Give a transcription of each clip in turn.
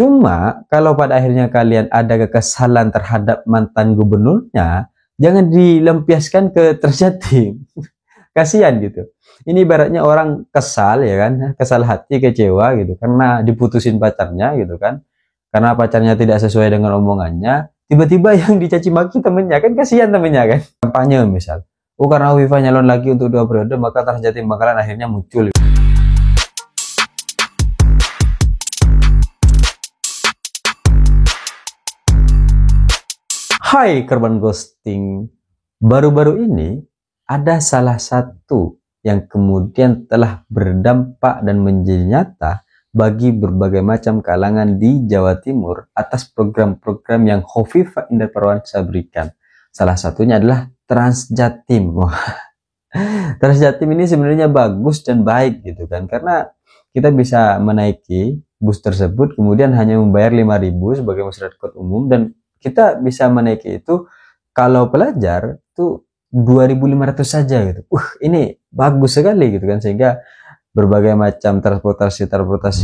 Cuma kalau pada akhirnya kalian ada kekesalan terhadap mantan gubernurnya, jangan dilampiaskan ke Trisjatim. Kasihan gitu. Ini ibaratnya orang kesal ya kan, kesal hati, kecewa gitu karena diputusin pacarnya gitu kan. Karena pacarnya tidak sesuai dengan omongannya, tiba-tiba yang dicaci maki temennya, kan kasihan temennya kan. Kampanye misal, oh karena Hovifa nyalon lagi untuk 2 periode maka Trisjatim Bangkalan akhirnya muncul. Hai korban ghosting, baru-baru ini ada salah satu yang kemudian telah berdampak dan menjadi nyata bagi berbagai macam kalangan di Jawa Timur atas program-program yang Hovifa Indar Parawansa berikan. Salah satunya adalah Trisjatim. Trisjatim ini sebenarnya bagus dan baik gitu kan, karena kita bisa menaiki bus tersebut kemudian hanya membayar 5.000 sebagai masyarakat umum, dan kita bisa menaiki itu kalau pelajar itu 2.500 saja gitu. Ini bagus sekali gitu kan, sehingga berbagai macam transportasi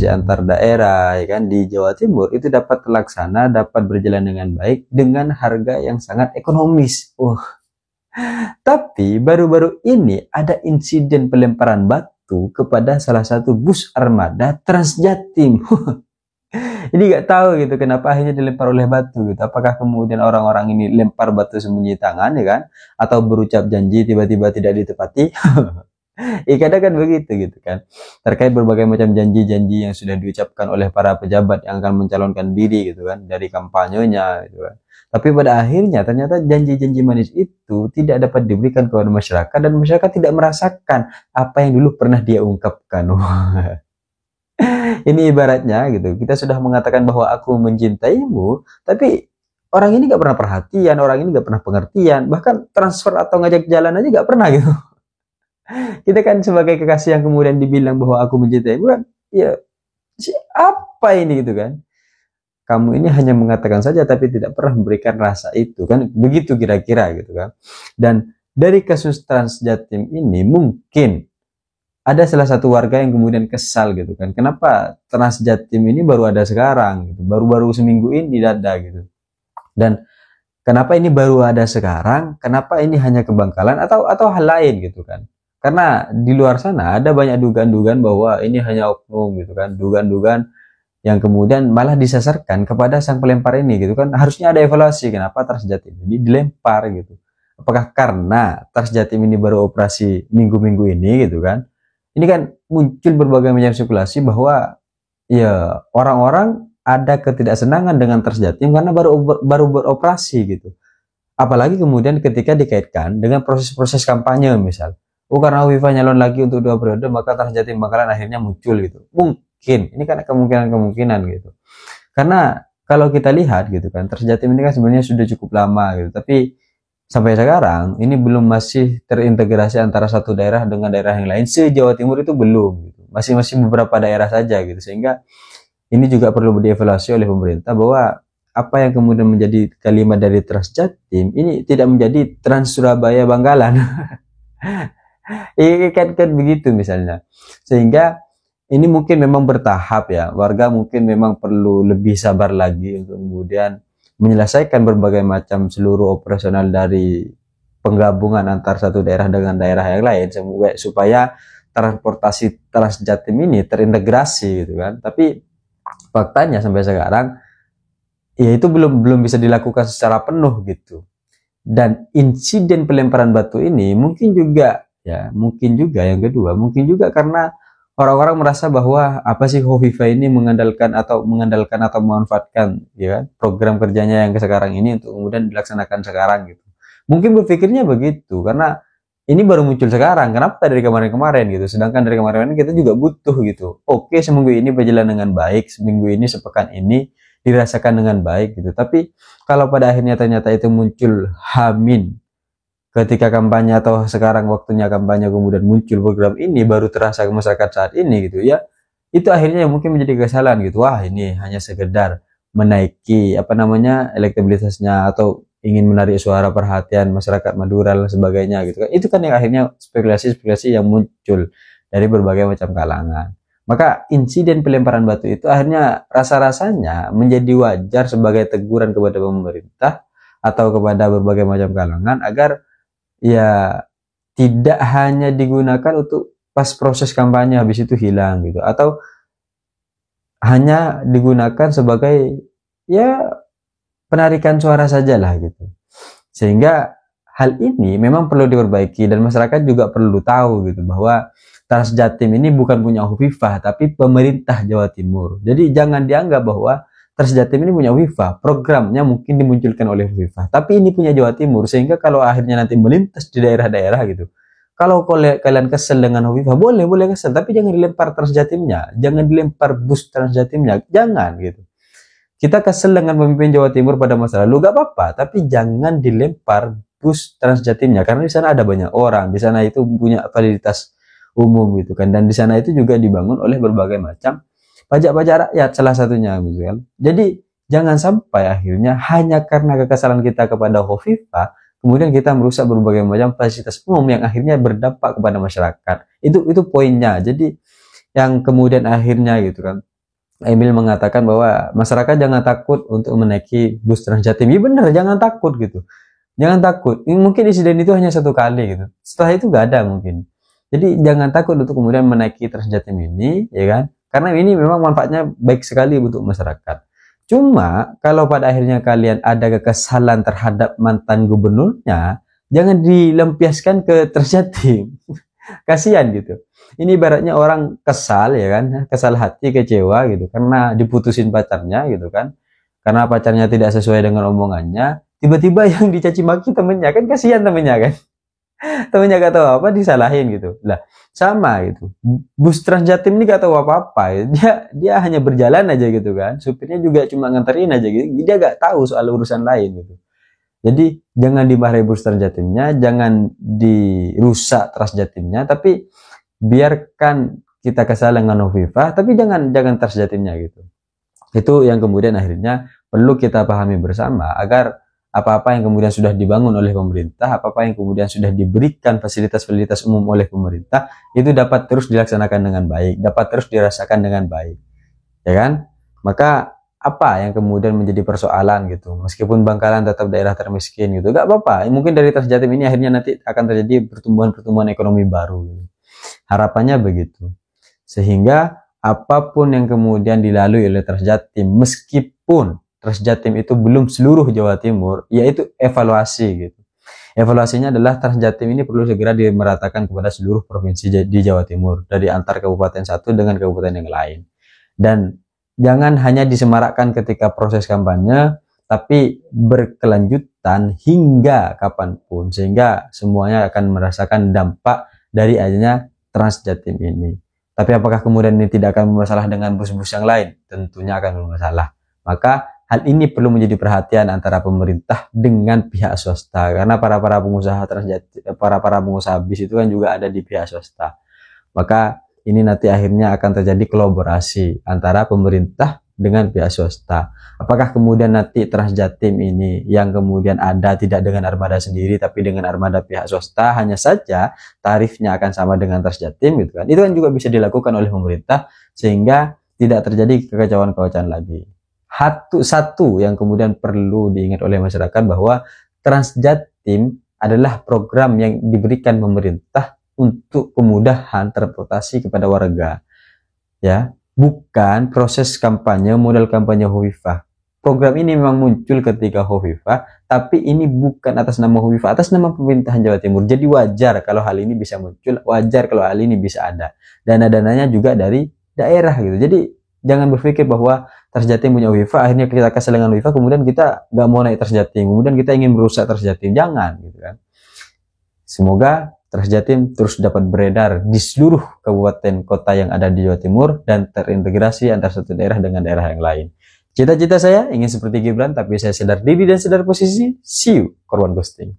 antar daerah ya kan di Jawa Timur itu dapat terlaksana, dapat berjalan dengan baik dengan harga yang sangat ekonomis. Tapi baru-baru ini ada insiden pelemparan batu kepada salah satu bus armada Trisjatim. Ini nggak tahu gitu kenapa akhirnya dilempar oleh batu gitu. Apakah kemudian orang-orang ini lempar batu sembunyi tangan ya kan, atau berucap janji tiba-tiba tidak ditepati? Kadang kan begitu gitu kan, terkait berbagai macam janji-janji yang sudah diucapkan oleh para pejabat yang akan mencalonkan diri gitu kan, dari kampanyenya gitu kan. Tapi pada akhirnya ternyata janji-janji manis itu tidak dapat diberikan kepada masyarakat, dan masyarakat tidak merasakan apa yang dulu pernah dia ungkapkan. Ini ibaratnya gitu, kita sudah mengatakan bahwa aku mencintaimu, tapi orang ini gak pernah perhatian, orang ini gak pernah pengertian, bahkan transfer atau ngajak jalan aja gak pernah gitu. Kita kan sebagai kekasih yang kemudian dibilang bahwa aku mencintaimu kan, ya apa ini gitu kan. Kamu ini hanya mengatakan saja tapi tidak pernah memberikan rasa itu kan, begitu kira-kira gitu kan. Dan dari kasus Trisjatim ini mungkin ada salah satu warga yang kemudian kesal gitu kan, kenapa Trisjatim ini baru ada sekarang gitu, baru-baru seminggu ini ada gitu, dan kenapa ini baru ada sekarang, kenapa ini hanya ke Bangkalan atau hal lain gitu kan. Karena di luar sana ada banyak dugaan-dugaan bahwa ini hanya oknum gitu kan, dugaan-dugaan yang kemudian malah disasarkan kepada sang pelempar ini gitu kan. Harusnya ada evaluasi kenapa Trisjatim ini dilempar gitu. Apakah karena Trisjatim ini baru operasi minggu-minggu ini gitu kan. Ini kan muncul berbagai macam spekulasi bahwa ya orang-orang ada ketidaksenangan dengan Trisjatim karena baru beroperasi gitu. Apalagi kemudian ketika dikaitkan dengan proses-proses kampanye misal. Karena Hovifa nyalon lagi untuk 2 periode maka Trisjatim Bangkalan akhirnya muncul gitu. Mungkin, ini kan kemungkinan gitu. Karena kalau kita lihat gitu kan, Trisjatim ini kan sebenarnya sudah cukup lama gitu. Tapi sampai sekarang ini belum masih terintegrasi antara satu daerah dengan daerah yang lain. Se-Jawa Timur itu belum gitu. Masih beberapa daerah saja gitu. Sehingga ini juga perlu dievaluasi oleh pemerintah bahwa apa yang kemudian menjadi kalimat dari Trisjatim ini tidak menjadi Trans Surabaya Bangkalan. kan begitu misalnya. Sehingga ini mungkin memang bertahap ya. Warga mungkin memang perlu lebih sabar lagi untuk kemudian menyelesaikan berbagai macam seluruh operasional dari penggabungan antar satu daerah dengan daerah yang lain supaya transportasi Trisjatim ini terintegrasi gitu kan. Tapi faktanya sampai sekarang ya itu belum bisa dilakukan secara penuh gitu. Dan insiden pelemparan batu ini mungkin juga yang kedua mungkin juga karena orang-orang merasa bahwa apa sih Hovifa ini mengandalkan atau memanfaatkan ya kan, program kerjanya yang sekarang ini untuk kemudian dilaksanakan sekarang gitu. Mungkin berpikirnya begitu karena ini baru muncul sekarang, kenapa dari kemarin-kemarin gitu. Sedangkan dari kemarin kita juga butuh gitu. Oke, seminggu ini berjalan dengan baik, seminggu ini, sepekan ini dirasakan dengan baik gitu. Tapi kalau pada akhirnya ternyata itu muncul hamin ketika kampanye atau sekarang waktunya kampanye kemudian muncul program ini baru terasa ke masyarakat saat ini gitu ya, itu akhirnya mungkin menjadi kesalahan gitu. Wah, ini hanya sekedar menaiki elektabilitasnya atau ingin menarik suara perhatian masyarakat Madura dan sebagainya gitu kan. Itu kan yang akhirnya spekulasi-spekulasi yang muncul dari berbagai macam kalangan. Maka insiden pelemparan batu itu akhirnya rasa-rasanya menjadi wajar sebagai teguran kepada pemerintah atau kepada berbagai macam kalangan agar ya tidak hanya digunakan untuk pas proses kampanye habis itu hilang gitu, atau hanya digunakan sebagai ya penarikan suara sajalah gitu. Sehingga hal ini memang perlu diperbaiki dan masyarakat juga perlu tahu gitu bahwa Trans Jatim ini bukan punya Hovifah tapi pemerintah Jawa Timur. Jadi jangan dianggap bahwa Trans Jatim ini punya Hovifah, programnya mungkin dimunculkan oleh Hovifah, tapi ini punya Jawa Timur. Sehingga kalau akhirnya nanti melintas di daerah-daerah gitu, kalau kalian kesel dengan Hovifah, boleh kesel, tapi jangan dilempar Trans Jatimnya, jangan dilempar bus Trans Jatimnya, jangan gitu. Kita kesel dengan pemimpin Jawa Timur pada masa lalu, gak apa-apa, tapi jangan dilempar bus Trans Jatimnya, karena di sana ada banyak orang, di sana itu punya validitas umum gitu kan, dan di sana itu juga dibangun oleh berbagai macam pajak-pajak rakyat salah satunya gitu kan. Jadi jangan sampai akhirnya hanya karena kekesalan kita kepada Hovifah kemudian kita merusak berbagai macam fasilitas umum yang akhirnya berdampak kepada masyarakat. Itu poinnya. Jadi yang kemudian akhirnya gitu kan, Emil mengatakan bahwa masyarakat jangan takut untuk menaiki bus Trans Jatim. Iya benar, jangan takut gitu. Jangan takut. Mungkin insiden itu hanya satu kali gitu. Setelah itu gak ada mungkin. Jadi jangan takut untuk kemudian menaiki Trans Jatim ini, ya kan? Karena ini memang manfaatnya baik sekali untuk masyarakat. Cuma kalau pada akhirnya kalian ada kekesalan terhadap mantan gubernurnya, jangan dilampiaskan ke Trans Jatim. Kasihan gitu. Ini ibaratnya orang kesal ya kan, kesal hati, kecewa gitu karena diputusin pacarnya gitu kan. Karena pacarnya tidak sesuai dengan omongannya, tiba-tiba yang dicaci maki temennya, kan kasihan temennya kan. Temennya gak tahu apa disalahin gitu. Lah sama gitu, bus Trans Jatim ini gak tahu apa-apa, dia hanya berjalan aja gitu kan, supirnya juga cuma nganterin aja gitu, dia gak tahu soal urusan lain gitu. Jadi jangan dimarahi bus Trans Jatimnya, jangan dirusak Trans Jatimnya, tapi biarkan kita kesal dengan Hovifah, tapi jangan Trans Jatimnya gitu. Itu yang kemudian akhirnya perlu kita pahami bersama agar apa-apa yang kemudian sudah dibangun oleh pemerintah, apa-apa yang kemudian sudah diberikan fasilitas-fasilitas umum oleh pemerintah, itu dapat terus dilaksanakan dengan baik, dapat terus dirasakan dengan baik, ya kan? Maka apa yang kemudian menjadi persoalan gitu, meskipun Bangkalan tetap daerah termiskin gitu, gak apa-apa, mungkin dari Trans Jatim ini akhirnya nanti akan terjadi pertumbuhan ekonomi baru gitu. Harapannya begitu, sehingga apapun yang kemudian dilalui oleh Trans Jatim, meskipun Trans Jatim itu belum seluruh Jawa Timur, yaitu evaluasi gitu. Evaluasinya adalah Trans Jatim ini perlu segera dimeratakan kepada seluruh provinsi di Jawa Timur, dari antar kabupaten satu dengan kabupaten yang lain. Dan jangan hanya disemarakkan ketika proses kampanye, tapi berkelanjutan hingga kapanpun, sehingga semuanya akan merasakan dampak dari adanya Trans Jatim ini. Tapi apakah kemudian ini tidak akan bermasalah dengan bus-bus yang lain? Tentunya akan bermasalah. Maka hal ini perlu menjadi perhatian antara pemerintah dengan pihak swasta, karena para pengusaha Trans Jatim, para pengusaha bis itu kan juga ada di pihak swasta. Maka ini nanti akhirnya akan terjadi kolaborasi antara pemerintah dengan pihak swasta. Apakah kemudian nanti Trans Jatim ini yang kemudian ada tidak dengan armada sendiri tapi dengan armada pihak swasta, hanya saja tarifnya akan sama dengan Trans Jatim gitu kan. Itu kan juga bisa dilakukan oleh pemerintah sehingga tidak terjadi kekacauan-kekacauan lagi. Satu yang kemudian perlu diingat oleh masyarakat bahwa Trans Jatim adalah program yang diberikan pemerintah untuk kemudahan transportasi kepada warga, ya, bukan proses kampanye, modal kampanye Hovifah. Program ini memang muncul ketika Hovifah, tapi ini bukan atas nama Hovifah, atas nama pemerintahan Jawa Timur. Jadi wajar kalau hal ini bisa muncul, wajar kalau hal ini bisa ada. Dana-dananya juga dari daerah gitu. Jadi jangan berpikir bahwa Trans Jatim punya Hovifah, akhirnya kita kesel dengan Hovifah, kemudian kita nggak mau naik Trans Jatim, kemudian kita ingin merusak Trans Jatim. Jangan gitu kan. Semoga Trans Jatim terus dapat beredar di seluruh kabupaten kota yang ada di Jawa Timur dan terintegrasi antara satu daerah dengan daerah yang lain. Cita-cita saya ingin seperti Gibran, tapi saya sadar diri dan sadar posisi. See you, korban ghosting.